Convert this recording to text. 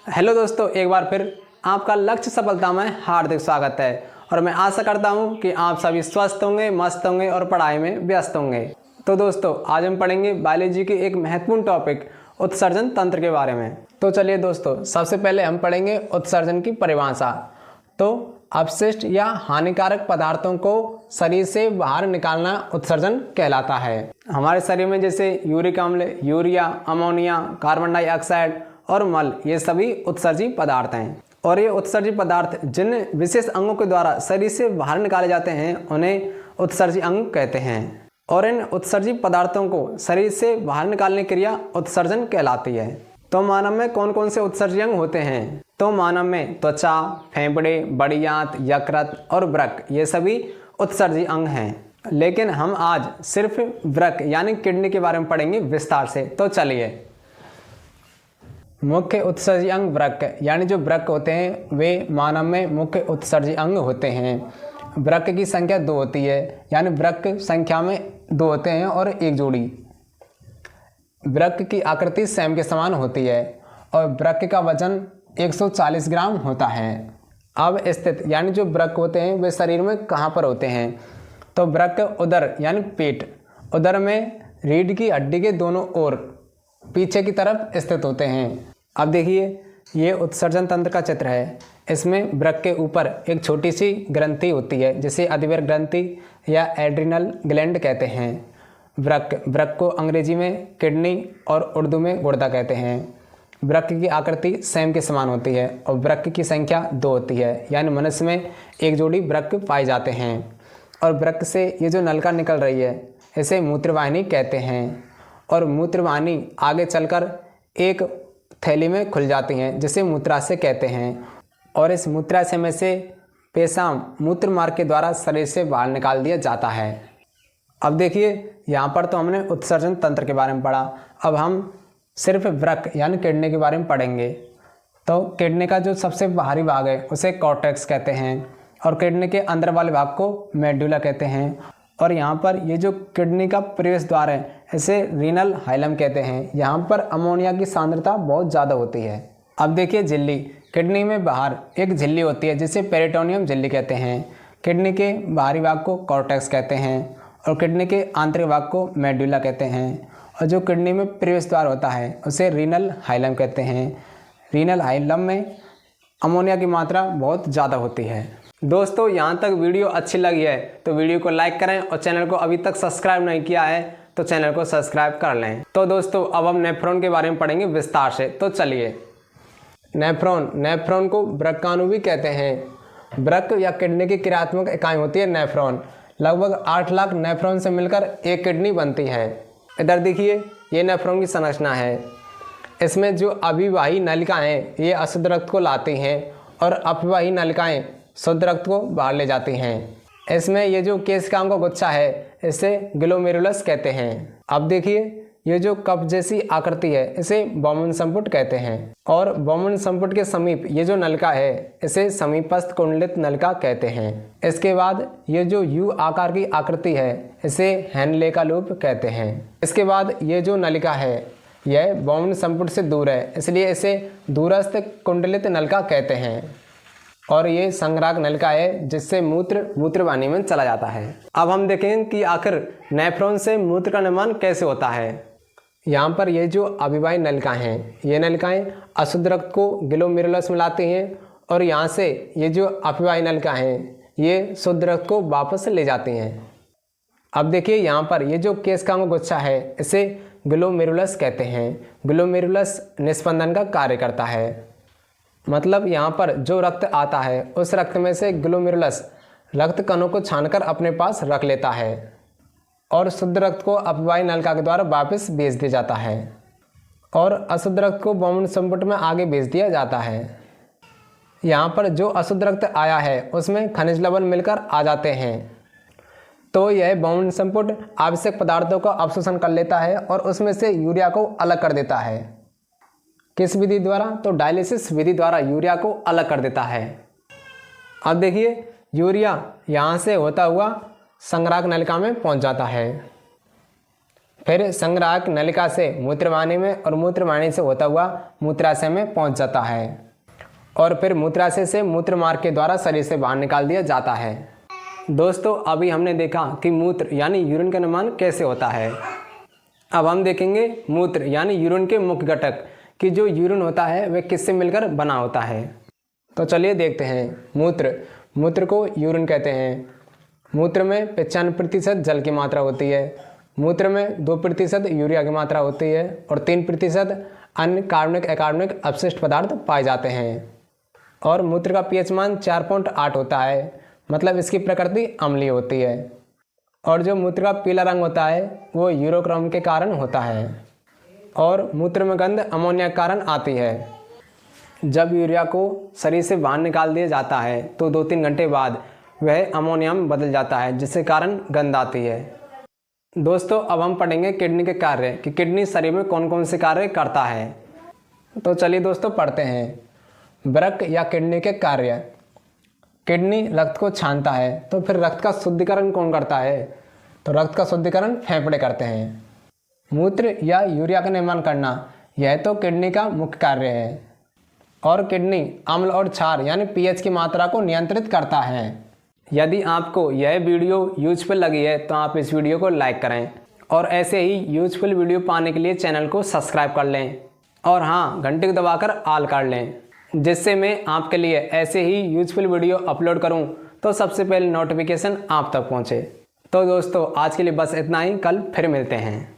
Hello दोस्तों, एक बार फिर आपका लक्ष्य सफलता में हार्दिक स्वागत है और मैं आशा करता हूं कि आप सभी स्वस्थ होंगे, मस्त होंगे और पढ़ाई में व्यस्त होंगे। तो दोस्तों, आज हम पढ़ेंगे बायोलॉजी की एक महत्वपूर्ण टॉपिक उत्सर्जन तंत्र के बारे में। तो चलिए दोस्तों, सबसे पहले हम पढ़ेंगे उत्सर्जन की परिभाषा। तो अपशिष्ट या हानिकारक पदार्थों को शरीर से बाहर निकालना उत्सर्जन कहलाता है। हमारे शरीर में जैसे यूरिक अम्ल, यूरिया, अमोनिया, कार्बन डाइऑक्साइड और मल, ये सभी उत्सर्जी पदार्थ हैं। और ये उत्सर्जी पदार्थ जिन विशेष अंगों के द्वारा शरीर से बाहर निकाले जाते हैं उन्हें उत्सर्जी अंग कहते हैं। और इन उत्सर्जी पदार्थों को शरीर से बाहर निकालने की क्रिया उत्सर्जन कहलाती है। तो मानव में कौन कौन से उत्सर्जी अंग होते हैं? तो मानव में त्वचा, फेफड़े, बड़ी आंत, यकृत और वृक्क, ये सभी उत्सर्जी अंग हैं। लेकिन हम आज सिर्फ वृक्क यानी किडनी के बारे में पढ़ेंगे विस्तार से। तो चलिए, मुख्य उत्सर्जी अंग वृक्क यानी जो वृक्क होते हैं वे मानव में मुख्य उत्सर्जी अंग होते हैं। वृक्क की संख्या 2 होती है, यानी वृक्क संख्या में 2 होते हैं और एक जोड़ी। वृक्क की आकृति सेम के समान होती है और वृक्क का वजन 140 ग्राम होता है। अब स्थित यानी जो वृक्क होते हैं वे शरीर में कहाँ पर होते हैं? तो वृक्क उदर यानी पेट, उदर में रीढ़ की हड्डी के दोनों ओर पीछे की तरफ स्थित होते हैं। अब देखिए, ये उत्सर्जन तंत्र का चित्र है। इसमें वृक्क के ऊपर एक छोटी सी ग्रंथि होती है जिसे अधिवर ग्रंथि या एड्रिनल ग्लैंड कहते हैं। वृक्क को अंग्रेजी में किडनी और उर्दू में गुर्दा कहते हैं। वृक्क की आकृति सेम के समान होती है और वृक्क की संख्या 2 होती है, यानी मनुष्य में एक जोड़ी वृक्क पाए जाते हैं। और वृक्क से ये जो नलिका निकल रही है इसे मूत्रवाहिनी कहते हैं। और मूत्रवाहिनी आगे चलकर एक थैली में खुल जाती हैं जिसे मूत्राशय कहते हैं। और इस मूत्राशय में से पेशाब मूत्र मार्ग के द्वारा शरीर से बाहर निकाल दिया जाता है। अब देखिए, यहाँ पर तो हमने उत्सर्जन तंत्र के बारे में पढ़ा। अब हम सिर्फ वृक्क यानी किडनी के बारे में पढ़ेंगे। तो किडनी का जो सबसे बाहरी भाग है उसे कॉर्टेक्स कहते हैं और किडनी के अंदर वाले भाग को मेडुला कहते हैं। और यहाँ पर ये जो किडनी का प्रवेश द्वार है इसे रीनल हाइलम कहते हैं। यहाँ पर अमोनिया की सांद्रता बहुत ज़्यादा होती है। अब देखिए, झिल्ली, किडनी में बाहर एक झिल्ली होती है जिसे पेरिटोनियम झिल्ली कहते हैं। किडनी के बाहरी भाग को कॉर्टेक्स कहते हैं और किडनी के आंतरिक भाग को मेडुला कहते हैं। और जो किडनी में प्रवेश द्वार होता है उसे रीनल हाइलम कहते हैं। रीनल हाइलम में अमोनिया की मात्रा बहुत ज़्यादा होती है। दोस्तों, यहाँ तक वीडियो अच्छी लगी है तो वीडियो को लाइक करें और चैनल को अभी तक सब्सक्राइब नहीं किया है तो चैनल को सब्सक्राइब कर लें। तो दोस्तों, अब हम नेफ्रॉन के बारे में पढ़ेंगे विस्तार से। तो चलिए, नेफ्रॉन को वृक्काणु भी कहते हैं। वृक्क या किडनी की क्रियात्मक इकाई होती है नेफ्रॉन। लगभग 8 लाख नेफ्रॉन से मिलकर एक किडनी बनती है। इधर देखिए, ये नेफ्रॉन की संरचना है। इसमें जो अभिवाही नलिकाएं हैं ये अशुद्ध रक्त को लाती हैं और अपवाही नलिकाएं शुद्ध रक्त को बाहर ले जाती हैं। इसमें ये जो केशिकाओं का गुच्छा है इसे ग्लोमेरुलस कहते हैं। अब देखिए, ये जो कप जैसी आकृति है इसे बौमन संपुट कहते हैं। और बौमन संपुट के समीप ये जो नलिका है इसे समीपस्थ कुंडलित नलिका कहते हैं। इसके बाद ये जो यू आकार की आकृति है इसे हैनले का लूप कहते हैं। इसके बाद ये जो नलिका है यह बौमन संपुट से दूर है, इसलिए इसे दूरस्थ कुंडलित नलिका कहते हैं। और ये संग्राहक नलिका है जिससे मूत्रवाहिनी में चला जाता है। अब हम देखेंगे कि आखिर नेफ्रॉन से मूत्र का निर्माण कैसे होता है। यहाँ पर ये जो अभिवाही नलिकाएं हैं ये नलिकाएं अशुद्ध रक्त को ग्लोमेरुलस में लाती हैं और यहाँ से ये जो अपवाही नलिकाएं हैं ये शुद्ध रक्त को वापस ले जाती हैं। अब देखिए, यहाँ पर ये जो केशिकाओं का गुच्छा है इसे ग्लोमेरुलस कहते हैं। ग्लोमेरुलस निस्पंदन का कार्य करता है। मतलब यहाँ पर जो रक्त आता है उस रक्त में से ग्लोमेरुलस रक्त कणों को छानकर अपने पास रख लेता है और शुद्ध रक्त को अपवाही नलिका के द्वारा वापस भेज दिया जाता है और अशुद्ध रक्त को बौमन संपुट में आगे भेज दिया जाता है। यहाँ पर जो अशुद्ध रक्त आया है उसमें खनिज लवण मिलकर आ जाते हैं तो यह बौमन संपुट आवश्यक पदार्थों का अवशोषण कर लेता है और उसमें से यूरिया को अलग कर देता है। किस विधि द्वारा? तो डायलिसिस विधि द्वारा यूरिया को अलग कर देता है। अब देखिए, यूरिया यहाँ से होता हुआ संग्राहक नलिका में पहुँच जाता है। फिर संग्राहक नलिका से मूत्रवाहिनी में और मूत्रवाहिनी से होता हुआ मूत्राशय में पहुंच जाता है और फिर मूत्राशय से मूत्र मार्ग के द्वारा शरीर से बाहर निकाल दिया जाता है। दोस्तों अभी हमने देखा कि मूत्र यानी यूरिन का निर्माण कैसे होता है। अब हम देखेंगे मूत्र यानी यूरिन के मुख्य घटक कि जो यूरिन होता है वह किससे मिलकर बना होता है। तो चलिए देखते हैं। मूत्र को यूरिन कहते हैं। मूत्र में 95% जल की मात्रा होती है। मूत्र में 2% यूरिया की मात्रा होती है और 3% अन्य कार्बनिक अकार्बनिक अपशिष्ट पदार्थ पाए जाते हैं। और मूत्र का पीएच मान 4.8 होता है, मतलब इसकी प्रकृति अम्लीय होती है। और जो मूत्र का पीला रंग होता है वो यूरोक्रोम के कारण होता है। और मूत्र में गंध अमोनिया के कारण आती है। जब यूरिया को शरीर से बाहर निकाल दिया जाता है तो 2-3 घंटे बाद वह अमोनिया में बदल जाता है, जिसके कारण गंध आती है। दोस्तों अब हम पढ़ेंगे किडनी के कार्य कि किडनी शरीर में कौन कौन से कार्य करता है। तो चलिए दोस्तों पढ़ते हैं। वृक्क या किडनी के कार्य। किडनी रक्त को छानता है, तो फिर रक्त का शुद्धिकरण कौन करता है? तो रक्त का शुद्धिकरण फेफड़े करते हैं। मूत्र या यूरिया का निर्माण करना, यह तो किडनी का मुख्य कार्य है। और किडनी अम्ल और क्षार यानी पीएच की मात्रा को नियंत्रित करता है। यदि आपको यह वीडियो यूजफुल लगी है तो आप इस वीडियो को लाइक करें और ऐसे ही यूजफुल वीडियो पाने के लिए चैनल को सब्सक्राइब कर लें और हाँ, घंटे को दबाकर ऑल कर लें, जिससे मैं आपके लिए ऐसे ही यूजफुल वीडियो अपलोड करूं तो सबसे पहले नोटिफिकेशन आप तक पहुंचे। तो दोस्तों आज के लिए बस इतना ही, कल फिर मिलते हैं।